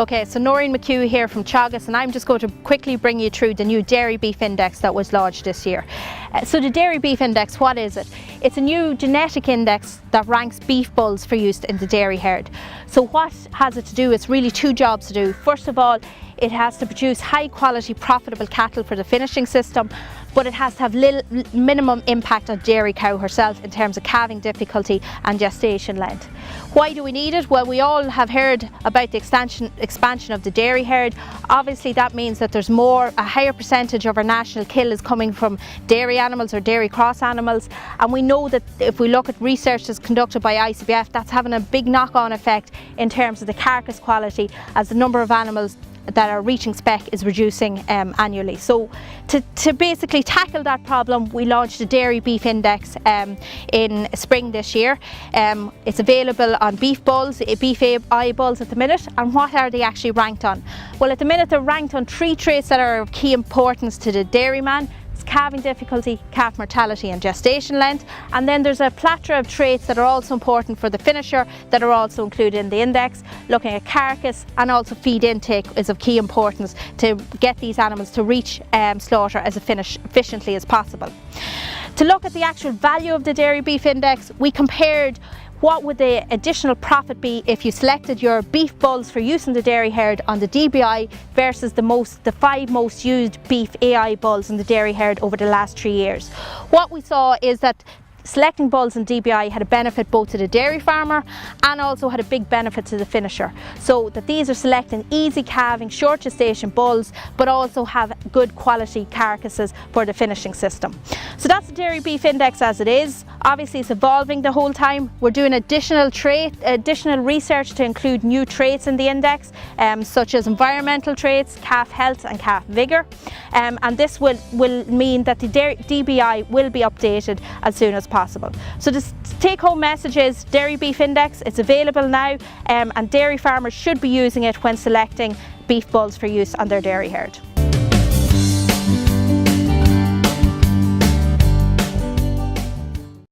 Okay, so Noirin McHugh here from Teagasc, and I'm just going to quickly bring you through the new Dairy Beef Index that was launched this year. So the Dairy Beef Index, what is it? It's a new genetic index that ranks beef bulls for use in the dairy herd. So what has it to do? It's really two jobs to do. First of all, it has to produce high quality profitable cattle for the finishing system, but it has to have minimum impact on dairy cow herself in terms of calving difficulty and gestation length. Why do we need it? Well, we all have heard about the expansion of the dairy herd. Obviously that means that there's a higher percentage of our national kill is coming from dairy animals or dairy cross animals, and we know that if we look at research that's conducted by ICBF, that's having a big knock-on effect in terms of the carcass quality, as the number of animals that are reaching spec is reducing annually. So to basically tackle that problem, we launched the Dairy Beef Index in spring this year. It's available on beef bulls, beef eye bulls at the minute. And what are they actually ranked on? Well, at the minute they're ranked on 3 traits that are of key importance to the dairyman: calving difficulty, calf mortality and gestation length. And then there's a plethora of traits that are also important for the finisher that are also included in the index. Looking at carcass and also feed intake is of key importance to get these animals to reach slaughter as efficiently as possible. To look at the actual value of the Dairy Beef Index, we compared what would the additional profit be if you selected your beef bulls for use in the dairy herd on the DBI versus the 5 most used beef AI bulls in the dairy herd over the last 3 years. What we saw is that selecting bulls in DBI had a benefit both to the dairy farmer and also had a big benefit to the finisher. So that these are selecting easy calving, short gestation bulls, but also have good quality carcasses for the finishing system. So that's the Dairy Beef Index as it is. Obviously it's evolving the whole time. We're doing additional research to include new traits in the index, such as environmental traits, calf health and calf vigour. And this will mean that the DBI will be updated as soon as possible. So the take-home message is Dairy Beef Index. It's available now, and dairy farmers should be using it when selecting beef bulls for use on their dairy herd.